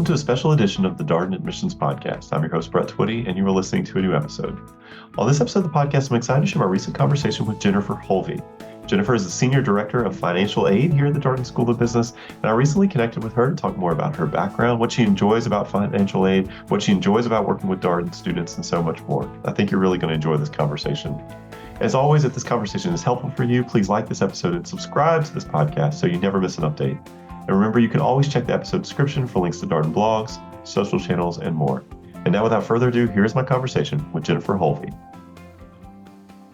Welcome to a special edition of the Darden Admissions Podcast. I'm your host, Brett Twitty, and you are listening to a new episode. On this episode of the podcast, I'm excited to share my recent conversation with Jennifer Hulvey. Jennifer is the Senior Director of Financial Aid here at the Darden School of Business, and I recently connected with her to talk more about her background, what she enjoys about financial aid, what she enjoys about working with Darden students, and so much more. I think you're really going to enjoy this conversation. As always, if this conversation is helpful for you, please like this episode and subscribe to this podcast so you never miss an update. And remember, you can always check the episode description for links to Darden blogs, social channels, and more. And now, without further ado, here's my conversation with Jennifer Hulvey.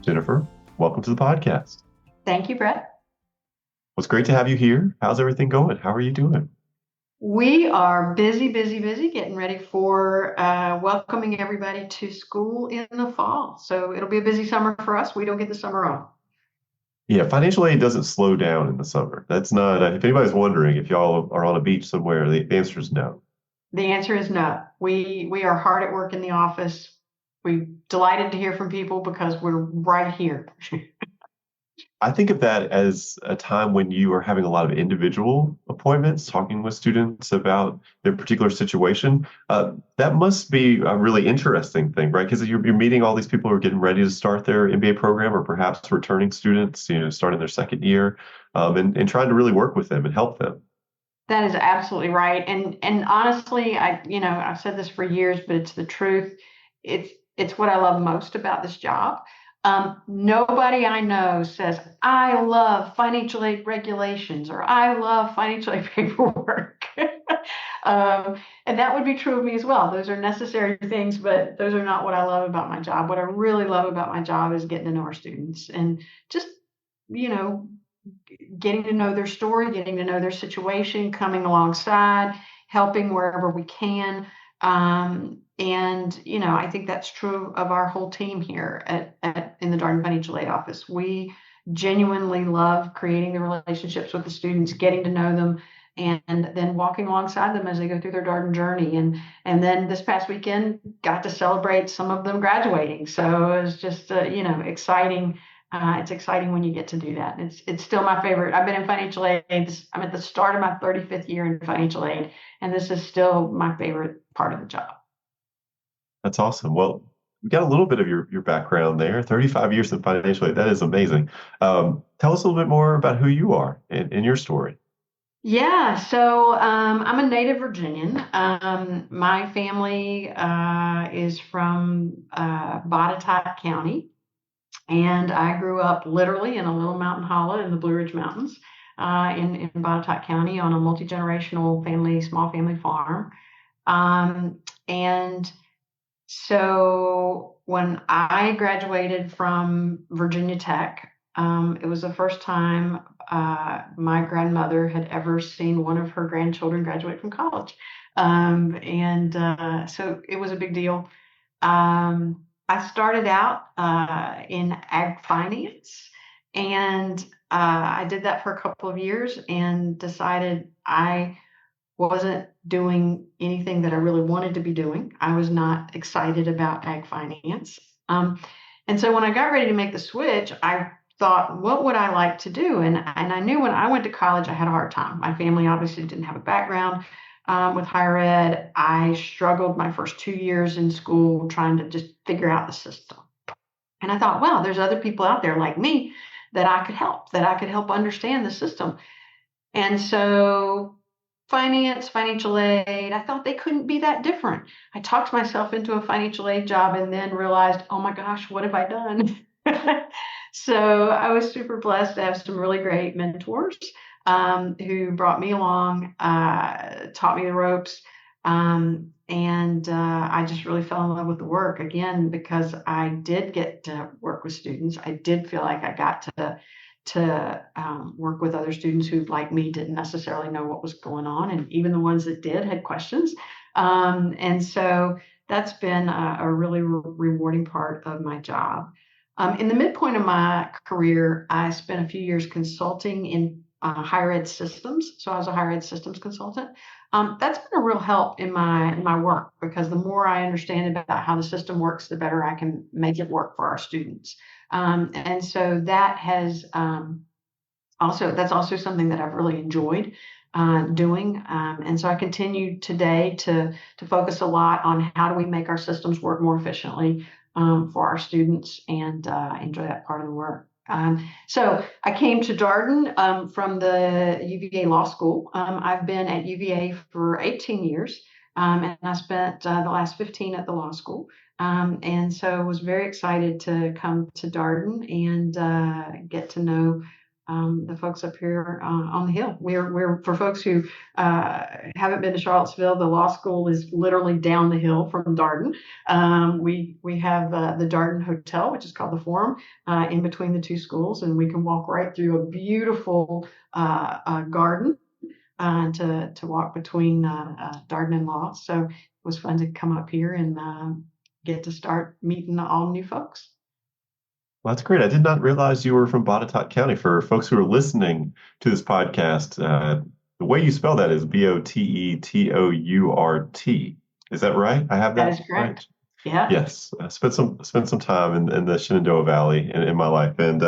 Jennifer, welcome to the podcast. Thank you, Brett. Well, it's great to have you here. How's everything going? How are you doing? We are busy, getting ready for welcoming everybody to school in the fall. So it'll be a busy summer for us. We don't get the summer off. Yeah, financial aid doesn't slow down in the summer. That's not, if anybody's wondering if y'all are on a beach somewhere, the answer is no. The answer is no. We are hard at work in the office. We're delighted to hear from people because we're right here. I think of that as a time when you are having a lot of individual appointments, talking with students about their particular situation. That must be a really interesting thing, right? Because you're meeting all these people who are getting ready to start their MBA program, or perhaps returning students, starting their second year, and trying to really work with them and help them. That is absolutely right. And honestly, I've said this for years, but it's the truth. It's what I love most about this job. Nobody I know says, I love financial aid regulations or I love financial aid paperwork. And that would be true of me as well. Those are necessary things, but those are not what I love about my job. What I really love about my job is getting to know our students and just, getting to know their story, getting to know their situation, coming alongside, helping wherever we can. I think that's true of our whole team here in the Darden Financial Aid Office. We genuinely love creating the relationships with the students, getting to know them, and then walking alongside them as they go through their Darden journey. And then this past weekend, got to celebrate some of them graduating. So it was just, exciting. It's exciting when you get to do that. It's still my favorite. I've been in financial aid. I'm at the start of my 35th year in financial aid, and this is still my favorite part of the job. That's awesome. Well, we got a little bit of your background there, 35 years in financial aid. That is amazing. Tell us a little bit more about who you are and your story. Yeah, so I'm a native Virginian. My family is from Botetourt County, and I grew up literally in a little mountain hollow in the Blue Ridge Mountains in Botetourt County on a multi-generational small family farm. And so when I graduated from Virginia Tech, it was the first time my grandmother had ever seen one of her grandchildren graduate from college. So it was a big deal. I started out in ag finance, and I did that for a couple of years and decided I wasn't doing anything that I really wanted to be doing. I was not excited about ag finance. And so when I got ready to make the switch, I thought, what would I like to do? And I knew when I went to college, I had a hard time. My family obviously didn't have a background with higher ed. I struggled my first 2 years in school trying to just figure out the system. And I thought, wow, there's other people out there like me that I could help understand the system. And so finance, financial aid, I thought they couldn't be that different. I talked myself into a financial aid job and then realized, oh my gosh, what have I done? So I was super blessed to have some really great mentors who brought me along, taught me the ropes. I just really fell in love with the work again, because I did get to work with students. I did feel like I got to work with other students who, like me, didn't necessarily know what was going on. And even the ones that did had questions. And so that's been a really rewarding part of my job. In the midpoint of my career, I spent a few years consulting in higher ed systems. So I was a higher ed systems consultant. That's been a real help in my work, because the more I understand about how the system works, the better I can make it work for our students. And so that has that's also something that I've really enjoyed. doing. And so I continue today to focus a lot on how do we make our systems work more efficiently for our students and enjoy that part of the work. So I came to Darden from the UVA Law School. I've been at UVA for 18 years, and I spent the last 15 at the law school. And so I was very excited to come to Darden and get to know the folks up here on the Hill. We're for folks who haven't been to Charlottesville. The law school is literally down the hill from Darden. We have the Darden Hotel, which is called the Forum, in between the two schools, and we can walk right through a beautiful garden to walk between Darden and Law. So it was fun to come up here and get to start meeting all new folks. Well, that's great. I did not realize you were from Botetourt County. For folks who are listening to this podcast, the way you spell that is Botettout. Is that right? I have That that is correct. right? Yeah. Yes. I spent some time in the Shenandoah Valley in my life, and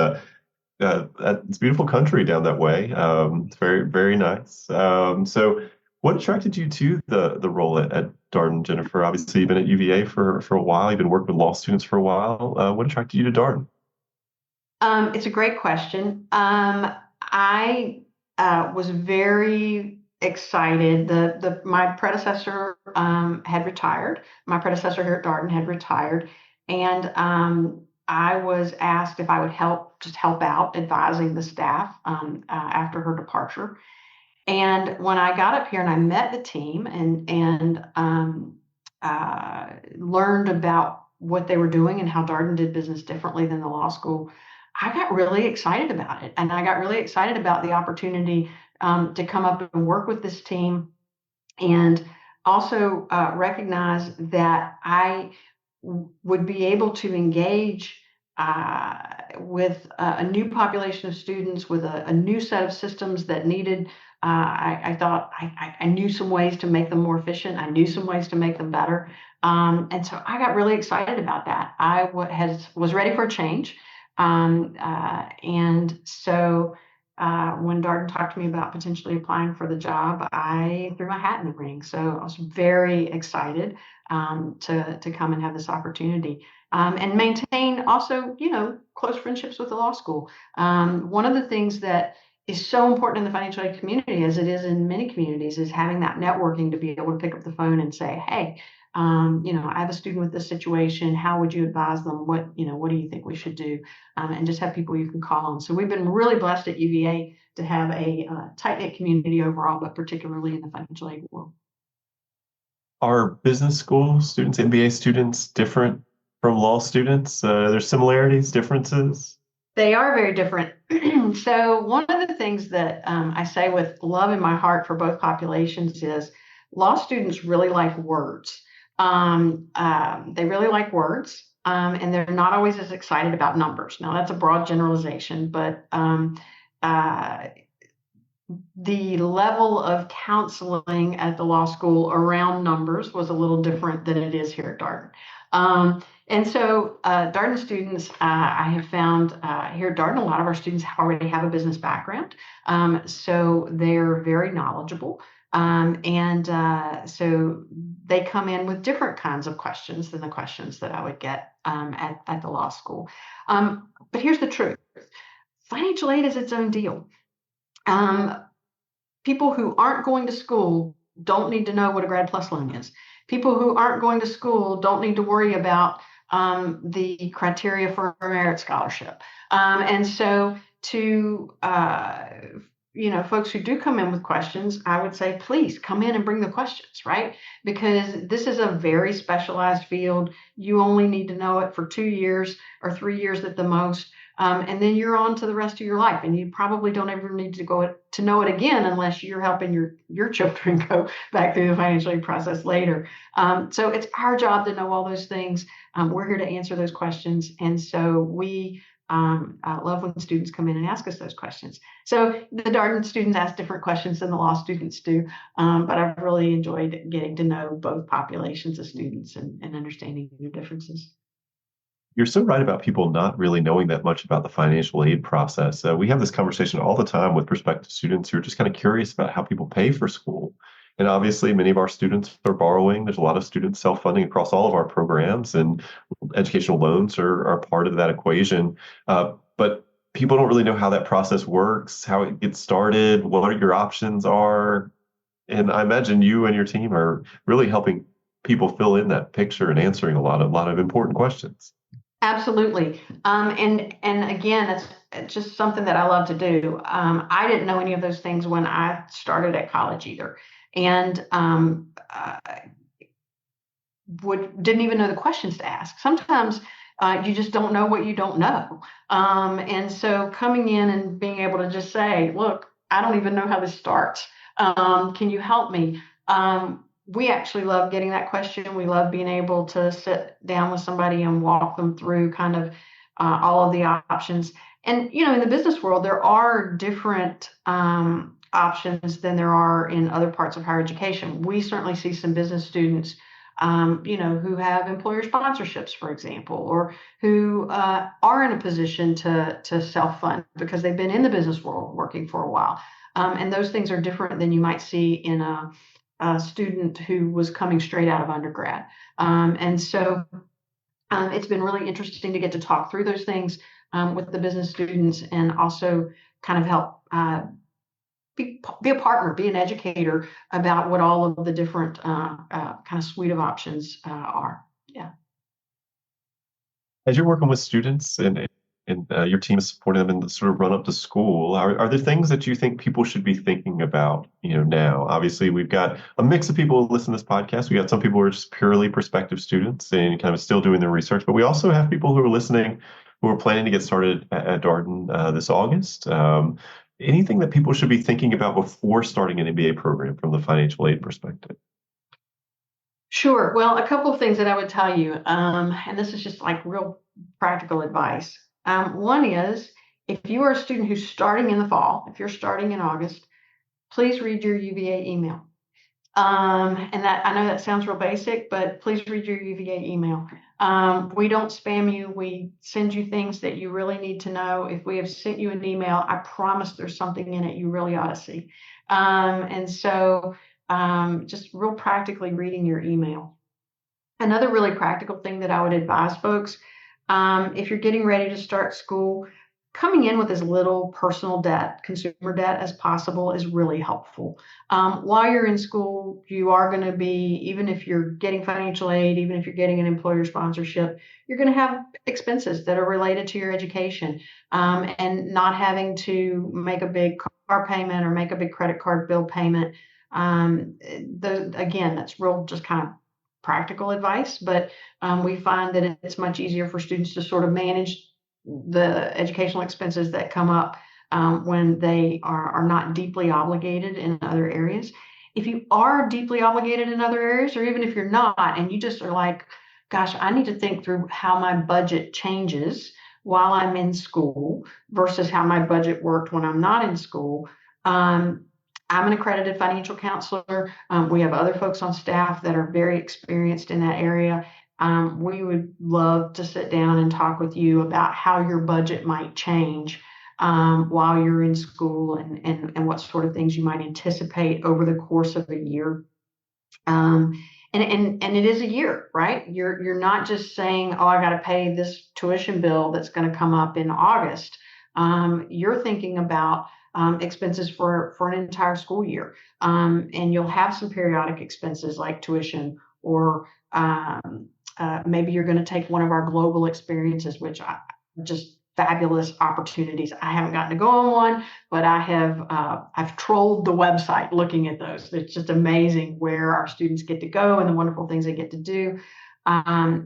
it's beautiful country down that way. It's very, very nice. So what attracted you to the role at Darden, Jennifer? Obviously, you've been at UVA for a while. You've been working with law students for a while. What attracted you to Darden? It's a great question. I was very excited. My predecessor had retired. My predecessor here at Darden had retired, and I was asked if I would just help out advising the staff after her departure. And when I got up here and I met the team and learned about what they were doing and how Darden did business differently than the law school, I got really excited about it. And I got really excited about the opportunity to come up and work with this team and also recognize that I would be able to engage with a new population of students with a new set of systems that needed. I thought I knew some ways to make them more efficient. I knew some ways to make them better. And so I got really excited about that. I was ready for a change. And so when Darden talked to me about potentially applying for the job, I threw my hat in the ring. So I was very excited to come and have this opportunity and maintain also, close friendships with the law school. One of the things that is so important in the financial aid community, as it is in many communities, is having that networking to be able to pick up the phone and say, hey, I have a student with this situation. How would you advise them? What do you think we should do? And just have people you can call on. So we've been really blessed at UVA to have a tight-knit community overall, but particularly in the financial aid world. Are business school students, MBA students, different from law students? There's similarities, differences? They are very different. So one of the things that I say with love in my heart for both populations is law students really like words. They really like words, and they're not always as excited about numbers. Now, that's a broad generalization, but the level of counseling at the law school around numbers was a little different than it is here at Darden. And so Darden students, I have found here at Darden, a lot of our students already have a business background. So they're very knowledgeable. So they come in with different kinds of questions than the questions that I would get at the law school. But here's the truth. Financial aid is its own deal. People who aren't going to school don't need to know what a Grad Plus loan is. People who aren't going to school don't need to worry about the criteria for a merit scholarship. And so to folks who do come in with questions, I would say, please come in and bring the questions, right? Because this is a very specialized field. You only need to know it for 2 years or 3 years at the most. And then you're on to the rest of your life, and you probably don't ever need to know it again unless you're helping your children go back through the financial aid process later. So it's our job to know all those things. We're here to answer those questions, and so we love when students come in and ask us those questions. So the Darden students ask different questions than the law students do, but I've really enjoyed getting to know both populations of students and understanding their differences. You're so right about people not really knowing that much about the financial aid process. We have this conversation all the time with prospective students who are just kind of curious about how people pay for school. And obviously, many of our students are borrowing. There's a lot of students self-funding across all of our programs, and educational loans are part of that equation. But people don't really know how that process works, how it gets started, what your options are. And I imagine you and your team are really helping people fill in that picture and answering a lot of important questions. Absolutely. And again, it's just something that I love to do. I didn't know any of those things when I started at college either, and didn't even know the questions to ask. Sometimes you just don't know what you don't know, and so coming in and being able to just say, "Look, I don't even know how this starts. Can you help me?" We actually love getting that question. We love being able to sit down with somebody and walk them through kind of all of the options. And in the business world, there are different options than there are in other parts of higher education. We certainly see some business students who have employer sponsorships, for example, or who are in a position to self-fund because they've been in the business world working for a while. And those things are different than you might see in a student who was coming straight out of undergrad. And so it's been really interesting to get to talk through those things with the business students and also kind of help be a partner, be an educator about what all of the different kind of suite of options are. Yeah. As you're working with students and your team is supporting them in the sort of run up to school, are there things that you think people should be thinking about, now? Obviously, we've got a mix of people who listen to this podcast. We got some people who are just purely prospective students and kind of still doing their research, but we also have people who are listening who are planning to get started at Darden this August. Anything that people should be thinking about before starting an MBA program from the financial aid perspective? Sure. Well, a couple of things that I would tell you, and this is just like real practical advice. One is if you are a student who's starting in the fall, if you're starting in August, please read your UVA email. And that I know that sounds real basic, but please read your UVA email. We don't spam you. We send you things that you really need to know. If we have sent you an email, I promise there's something in it you really ought to see. And so just real practically reading your email. Another really practical thing that I would advise folks, if you're getting ready to start school, coming in with as little personal debt, consumer debt as possible is really helpful. While you're in school, you are going to be, even if you're getting financial aid, even if you're getting an employer sponsorship, you're going to have expenses that are related to your education, and not having to make a big car payment or make a big credit card bill payment. Again, that's real just kind of practical advice, but we find that it's much easier for students to sort of manage the educational expenses that come up when they are not deeply obligated in other areas. If you are deeply obligated in other areas, or even if you're not, and you just are like, gosh, I need to think through how my budget changes while I'm in school versus how my budget worked when I'm not in school. I'm an accredited financial counselor. We have other folks on staff that are very experienced in that area. We would love to sit down and talk with you about how your budget might change while you're in school and what sort of things you might anticipate over the course of a year. And it is a year, right? You're not just saying, oh, I got to pay this tuition bill that's going to come up in August. You're thinking about expenses for an entire school year. And you'll have some periodic expenses like tuition, or maybe you're going to take one of our global experiences, which are just fabulous opportunities. I haven't gotten to go on one, but I've trolled the website looking at those. It's just amazing where our students get to go and the wonderful things they get to do.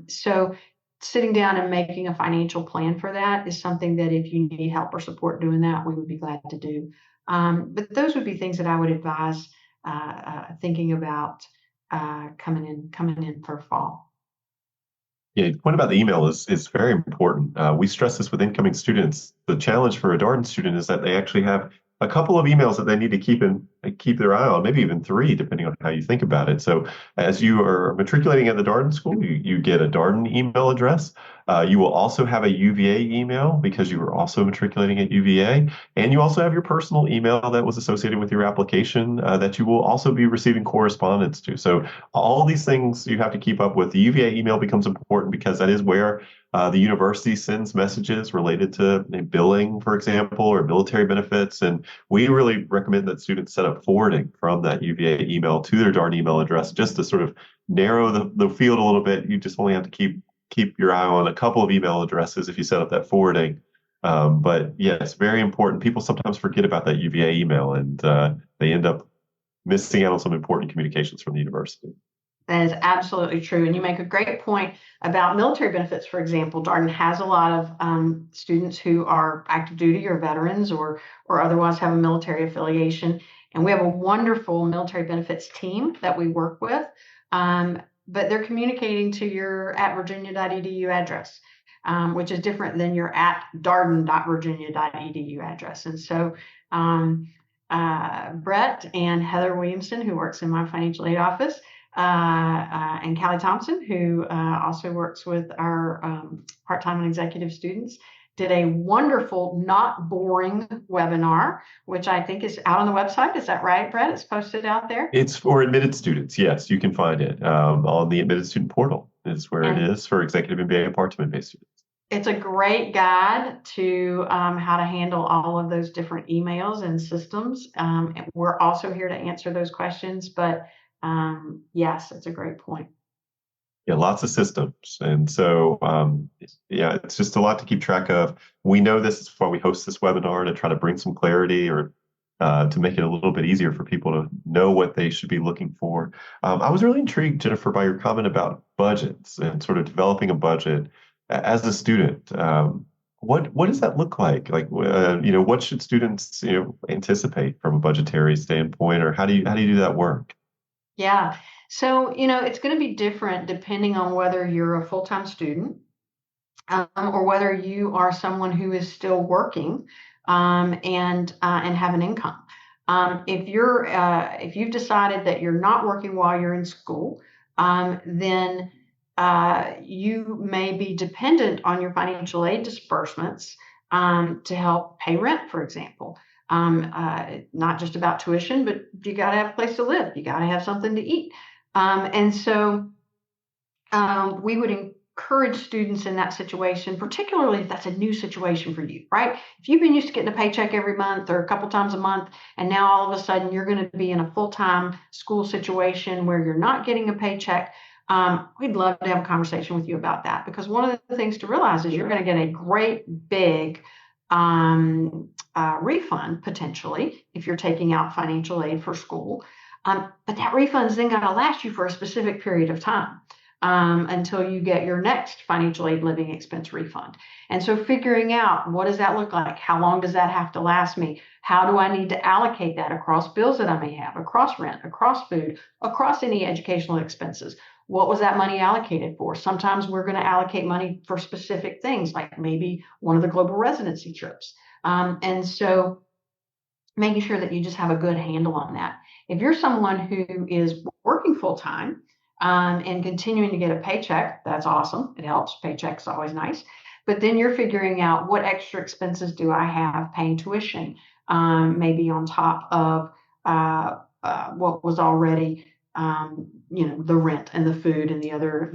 So sitting down and making a financial plan for that is something that if you need help or support doing that, we would be glad to do. But those would be things that I would advise thinking about coming in for fall. Yeah, the point about the email is very important. We stress this with incoming students. The challenge for a Darden student is that they actually have a couple of emails that they need to keep their eye on, maybe even three, depending on how you think about it. So as you are matriculating at the Darden school, you get a Darden email address. You will also have a UVA email because you were also matriculating at UVA. And you also have your personal email that was associated with your application that you will also be receiving correspondence to. So all these things you have to keep up with. The UVA email becomes important because that is where the university sends messages related to billing, for example, or military benefits. And we really recommend that students set up forwarding from that UVA email to their Darden email address just to sort of narrow the field a little bit. You just only have to keep your eye on a couple of email addresses if you set up that forwarding. But yes, very important. People sometimes forget about that UVA email and they end up missing out on some important communications from the university. That is absolutely true. And you make a great point about military benefits, for example. Darden has a lot of students who are active duty or veterans or otherwise have a military affiliation. And we have a wonderful military benefits team that we work with. But they're communicating to your at virginia.edu address, which is different than your at darden.virginia.edu address. And so Brett and Heather Williamson, who works in my financial aid office, and Callie Thompson, who also works with our part-time and executive students, did a wonderful, not boring webinar, which I think is out on the website. Is that right, Brett? It's posted out there. It's for admitted students. Yes, you can find it on the admitted student portal is where it is for executive MBA and part-time MBA students. It's a great guide to how to handle all of those different emails and systems. And we're also here to answer those questions, but yes, it's a great point. Yeah, lots of systems. And so, yeah, it's just a lot to keep track of. We know this is why we host this webinar to try to bring some clarity or to make it a little bit easier for people to know what they should be looking for. I was really intrigued, Jennifer, by your comment about budgets and sort of developing a budget as a student. What does that look like? Like, what should students, anticipate from a budgetary standpoint, or how do you do that work? Yeah. So, it's going to be different depending on whether you're a full-time student or whether you are someone who is still working and have an income. If you've decided that you're not working while you're in school, then you may be dependent on your financial aid disbursements to help pay rent, for example. Not just about tuition, but you got to have a place to live. You got to have something to eat. And so we would encourage students in that situation, particularly if that's a new situation for you, right? If you've been used to getting a paycheck every month or a couple times a month, and now all of a sudden you're going to be in a full-time school situation where you're not getting a paycheck, we'd love to have a conversation with you about that, because one of the things to realize is you're going to get a great big refund potentially if you're taking out financial aid for school. But that refund is then going to last you for a specific period of time until you get your next financial aid living expense refund. And so figuring out, what does that look like? How long does that have to last me? How do I need to allocate that across bills that I may have, across rent, across food, across any educational expenses? What was that money allocated for? Sometimes we're going to allocate money for specific things, like maybe one of the global residency trips. And so making sure that you just have a good handle on that. If you're someone who is working full-time and continuing to get a paycheck, that's awesome. It helps. Paycheck's always nice. But then you're figuring out, what extra expenses do I have paying tuition, maybe on top of what was already the rent and the food and the other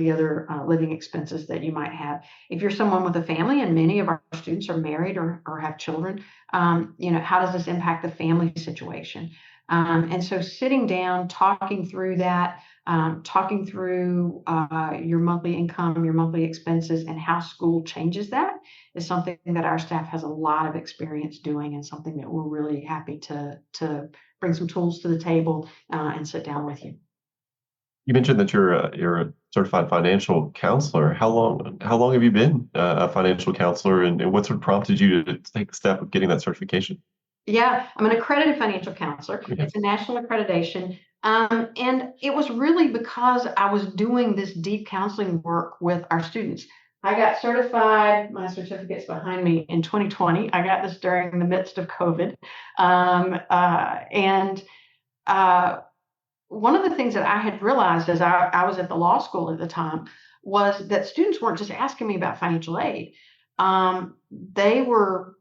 living expenses that you might have. If you're someone with a family, and many of our students are married or have children, how does this impact the family situation? And so sitting down, talking through that, talking through your monthly income, your monthly expenses, and how school changes that is something that our staff has a lot of experience doing, and something that we're really happy to bring some tools to the table and sit down with you. You mentioned that you're a certified financial counselor. How long have you been a financial counselor, and what sort of prompted you to take the step of getting that certification? Yeah, I'm an accredited financial counselor. Yeah. It's a national accreditation. And it was really because I was doing this deep counseling work with our students. I got certified, my certificate's behind me, in 2020. I got this during the midst of COVID. One of the things that I had realized as I was at the law school at the time was that students weren't just asking me about financial aid. They were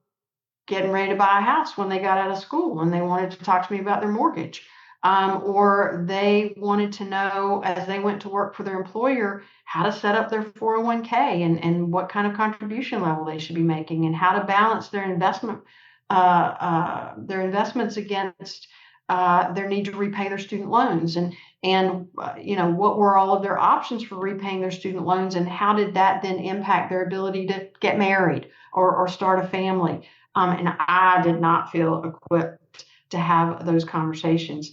getting ready to buy a house when they got out of school and they wanted to talk to me about their mortgage. Or they wanted to know as they went to work for their employer how to set up their 401k and what kind of contribution level they should be making and how to balance their investments against their need to repay their student loans and what were all of their options for repaying their student loans and how did that then impact their ability to get married or start a family. And I did not feel equipped to have those conversations.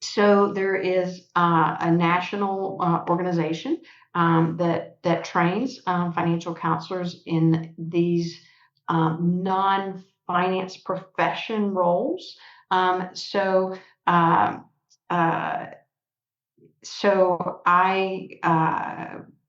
So there is a national organization that trains financial counselors in these non-finance profession roles. So uh, uh, so I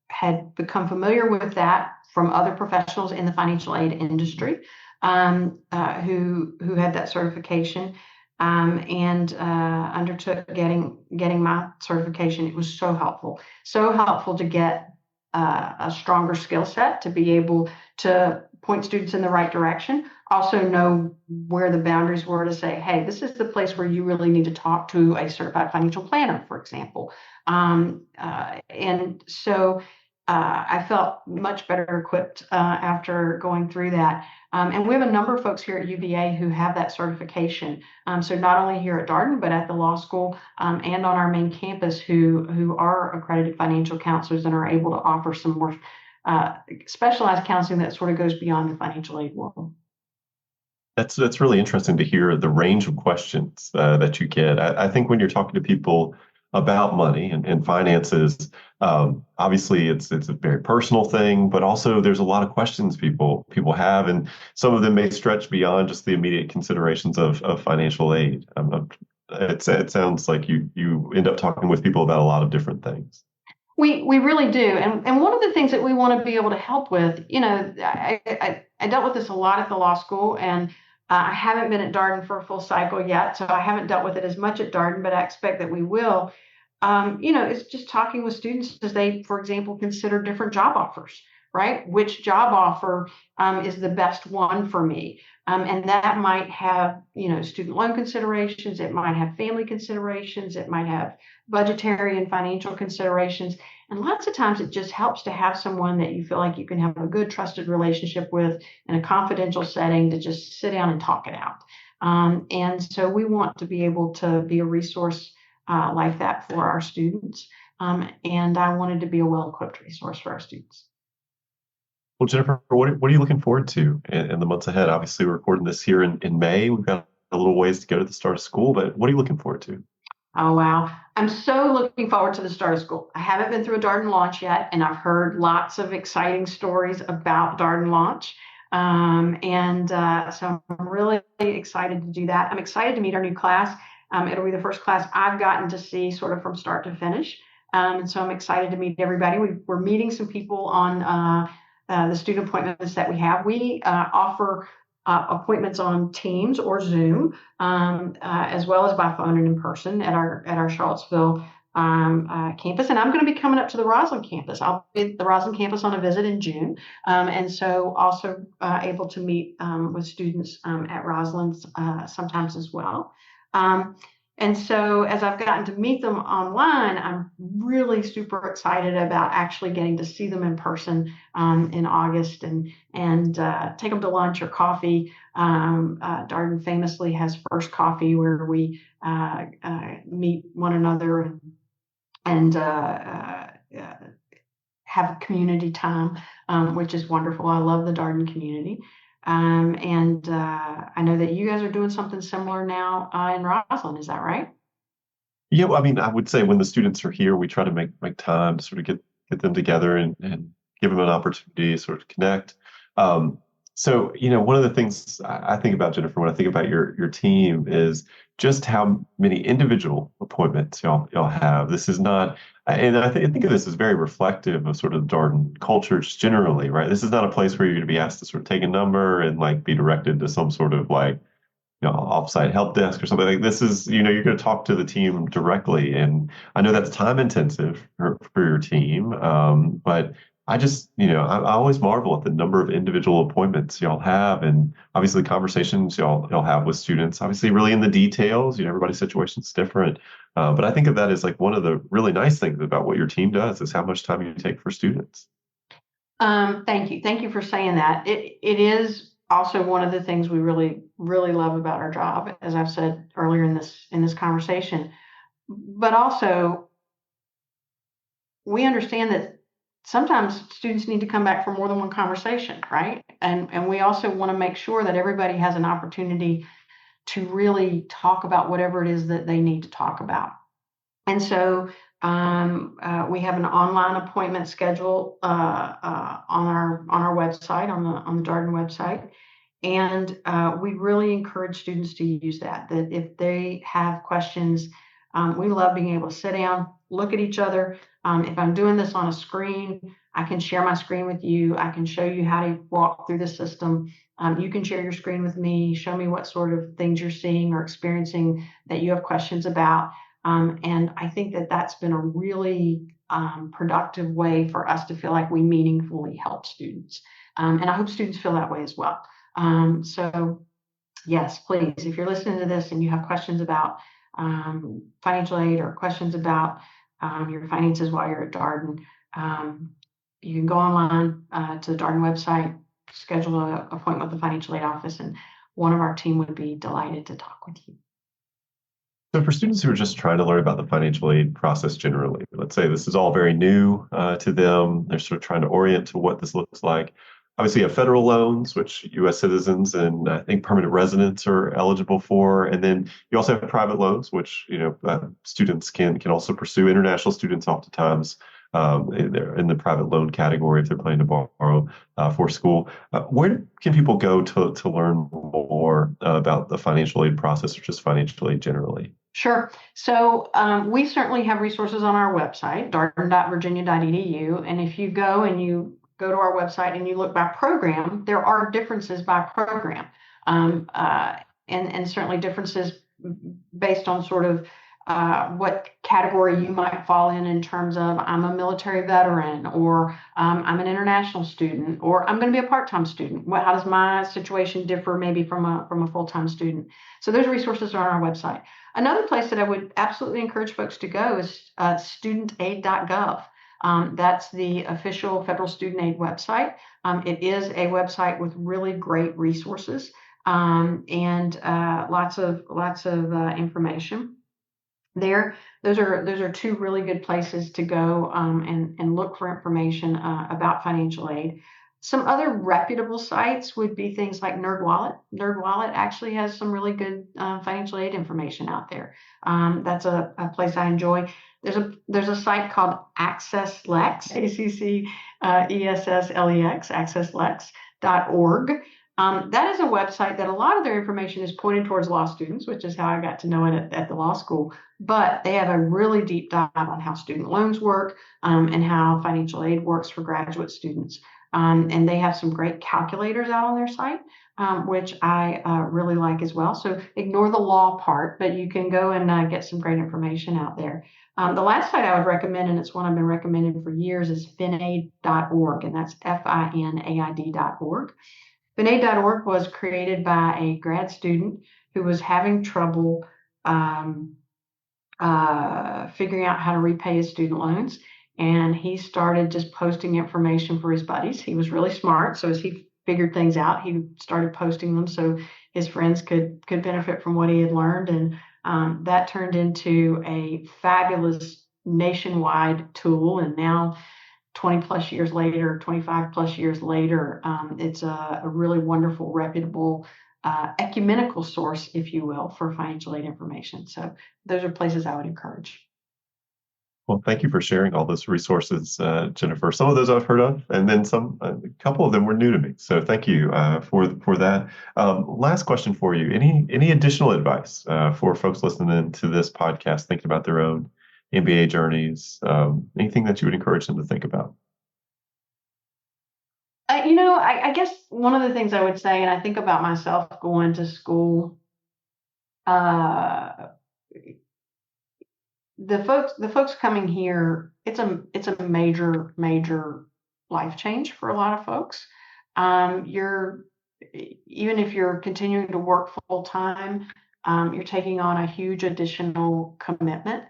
had become familiar with that from other professionals in the financial aid industry who had that certification and undertook getting my certification. It was so helpful to get a stronger skill set to be able to point students in the right direction. Also know where the boundaries were to say, hey, this is the place where you really need to talk to a certified financial planner, for example. And so I felt much better equipped after going through that. And we have a number of folks here at UVA who have that certification. So not only here at Darden, but at the law school and on our main campus who are accredited financial counselors and are able to offer some more specialized counseling that sort of goes beyond the financial aid world. That's really interesting to hear the range of questions that you get. I think when you're talking to people about money and finances, obviously it's a very personal thing, but also there's a lot of questions people have, and some of them may stretch beyond just the immediate considerations of financial aid. It sounds like you end up talking with people about a lot of different things. We really do, and one of the things that we want to be able to help with, I dealt with this a lot at the law school, and I haven't been at Darden for a full cycle yet, so I haven't dealt with it as much at Darden, but I expect that we will. It's just talking with students as they, for example, consider different job offers, right? Which job offer is the best one for me? And that might have, student loan considerations, it might have family considerations, it might have budgetary and financial considerations. And lots of times it just helps to have someone that you feel like you can have a good, trusted relationship with in a confidential setting to just sit down and talk it out. And so we want to be able to be a resource like that for our students. And I wanted to be a well-equipped resource for our students. Well, Jennifer, what are you looking forward to in the months ahead? Obviously, we're recording this here in May. We've got a little ways to go to the start of school, but what are you looking forward to? Oh, wow. I'm so looking forward to the start of school. I haven't been through a Darden launch yet, and I've heard lots of exciting stories about Darden launch. So I'm really excited to do that. I'm excited to meet our new class. It'll be the first class I've gotten to see sort of from start to finish. And so I'm excited to meet everybody. We're meeting some people on the student appointments that we have. We offer appointments on Teams or Zoom, as well as by phone and in person at our Charlottesville campus. And I'm going to be coming up to the Roslyn campus. I'll be at the Roslyn campus on a visit in June, and so also able to meet with students at Roslyn sometimes as well. And so as I've gotten to meet them online, I'm really super excited about actually getting to see them in person in August and take them to lunch or coffee. Darden famously has First Coffee where we meet one another and have community time, which is wonderful. I love the Darden community. I know that you guys are doing something similar now in Roslyn. Is that right? Yeah, well, I mean, I would say when the students are here, we try to make time to sort of get them together and give them an opportunity to sort of connect. Um, one of the things I think about, Jennifer, when I think about your team is just how many individual appointments y'all have. This is not, and I think of this as very reflective of sort of the Darden culture just generally, right? This is not a place where you're going to be asked to sort of take a number and like be directed to some sort of like offsite help desk or something like this is, you're going to talk to the team directly. And I know that's time intensive for your team. But I just, I always marvel at the number of individual appointments y'all have and obviously conversations y'all have with students, obviously really in the details, everybody's situation's different. But I think of that as like one of the really nice things about what your team does is how much time you take for students. Thank you. Thank you for saying that. It is also one of the things we really, really love about our job, as I've said earlier in this conversation. But also, we understand that sometimes students need to come back for more than one conversation, right? And we also want to make sure that everybody has an opportunity to really talk about whatever it is that they need to talk about. And so we have an online appointment schedule on our website, on the Darden website. And we really encourage students to use that. That if they have questions, we love being able to sit down, look at each other. If I'm doing this on a screen, I can share my screen with you. I can show you how to walk through the system. You can share your screen with me, show me what sort of things you're seeing or experiencing that you have questions about. And I think that that's been a really productive way for us to feel like we meaningfully help students. And I hope students feel that way as well. So yes, please, if you're listening to this and you have questions about financial aid or questions about your finances while you're at Darden, you can go online to the Darden website, schedule an appointment with the financial aid office, and one of our team would be delighted to talk with you. So for students who are just trying to learn about the financial aid process generally, let's say this is all very new to them, they're sort of trying to orient to what this looks like. Obviously, you have federal loans, which U.S. citizens and I think permanent residents are eligible for, and then you also have private loans, which students can also pursue. International students oftentimes they're in the private loan category if they're planning to borrow for school. Where can people go to learn more about the financial aid process or just financial aid generally? Sure. So we certainly have resources on our website, darden.virginia.edu. And if you go and you go to our website and you look by program, there are differences by program, and certainly differences based on sort of what category you might fall in terms of I'm a military veteran, or I'm an international student, or I'm going to be a part-time student. How does my situation differ maybe from a full-time student? So those resources are on our website. Another place that I would absolutely encourage folks to go is studentaid.gov. That's the official federal student aid website. It is a website with really great resources and lots of information there. Those are two really good places to go and look for information about financial aid. Some other reputable sites would be things like NerdWallet. NerdWallet actually has some really good financial aid information out there. That's a place I enjoy. There's a site called AccessLex, AccessLex, accesslex.org. That is a website that a lot of their information is pointed towards law students, which is how I got to know it at the law school. But they have a really deep dive on how student loans work and how financial aid works for graduate students. And they have some great calculators out on their site, which I really like as well. So ignore the law part, but you can go and get some great information out there. The last site I would recommend, and it's one I've been recommending for years, is finaid.org, and that's FINAID.org. Finaid.org was created by a grad student who was having trouble figuring out how to repay his student loans. And he started just posting information for his buddies. He was really smart. So as he figured things out, he started posting them so his friends could benefit from what he had learned. And that turned into a fabulous nationwide tool. And now 20 plus years later, 25 plus years later, it's a really wonderful, reputable, ecumenical source, if you will, for financial aid information. So those are places I would encourage. Well, thank you for sharing all those resources, Jennifer. Some of those I've heard of, and then a couple of them were new to me. So thank you for that. Last question for you: any additional advice for folks listening to this podcast, thinking about their own MBA journeys? Anything that you would encourage them to think about? I guess one of the things I would say, and I think about myself going to school uh, the folks coming here, it's a major life change for a lot of folks. You're Even if you're continuing to work full time, you're taking on a huge additional commitment.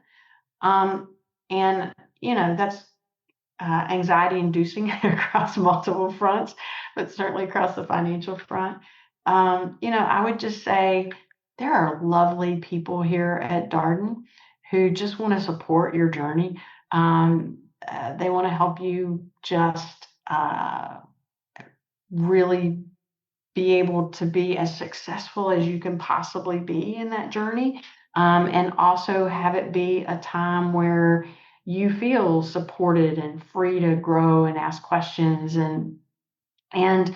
And that's anxiety inducing across multiple fronts, but certainly across the financial front. I would just say there are lovely people here at Darden who just want to support your journey. They want to help you just really be able to be as successful as you can possibly be in that journey, and also have it be a time where you feel supported and free to grow and ask questions, and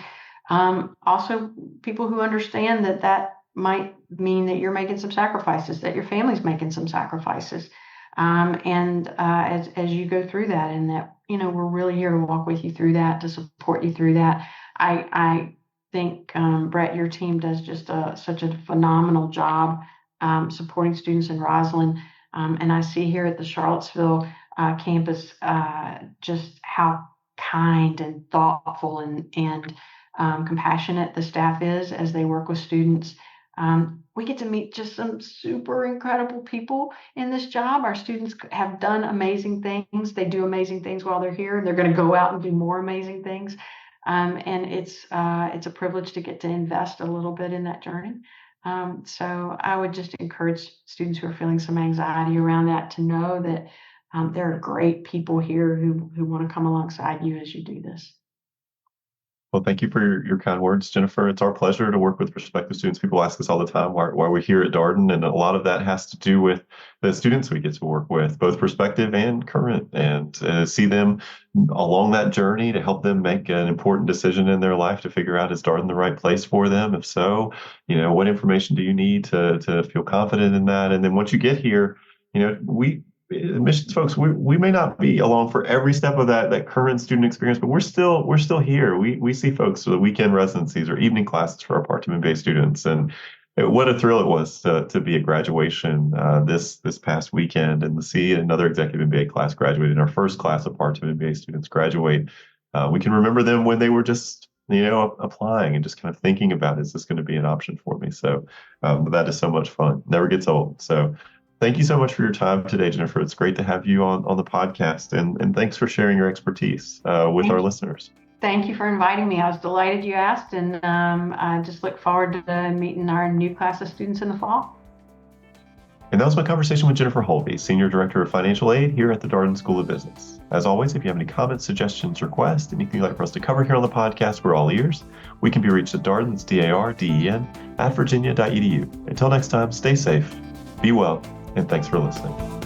also people who understand that that might mean that you're making some sacrifices, that your family's making some sacrifices, and as you go through that, and that we're really here to walk with you through that, to support you through that. I think, Brett, your team does just such a phenomenal job supporting students in Roslyn. And I see here at the Charlottesville campus just how kind and thoughtful and compassionate the staff is as they work with students. We get to meet just some super incredible people in this job. Our students have done amazing things. They do amazing things while they're here, and they're going to go out and do more amazing things. And it's a privilege to get to invest a little bit in that journey. So I would just encourage students who are feeling some anxiety around that to know that there are great people here who want to come alongside you as you do this. Well, thank you for your kind words, Jennifer. It's our pleasure to work with prospective students. People ask us all the time why we're here at Darden, and a lot of that has to do with the students we get to work with, both prospective and current, and see them along that journey to help them make an important decision in their life to figure out, is Darden the right place for them? If so, what information do you need to feel confident in that? And then once you get here, admissions folks, we may not be along for every step of that current student experience, but we're still here. We see folks for the weekend residencies or evening classes for our part-time MBA students, and what a thrill it was to be at graduation this past weekend, and to see another executive MBA class graduate, and our first class of part-time MBA students graduate. We can remember them when they were just applying and just kind of thinking about, is this going to be an option for me? So that is so much fun. Never gets old. So thank you so much for your time today, Jennifer. It's great to have you on the podcast, and thanks for sharing your expertise with our listeners. Thank you for inviting me. I was delighted you asked, and I just look forward to meeting our new class of students in the fall. And that was my conversation with Jennifer Hulvey, Senior Director of Financial Aid here at the Darden School of Business. As always, if you have any comments, suggestions, requests, anything you'd like for us to cover here on the podcast, we're all ears. We can be reached at Darden's, DARDEN, @virginia.edu. Until next time, stay safe, be well, and thanks for listening.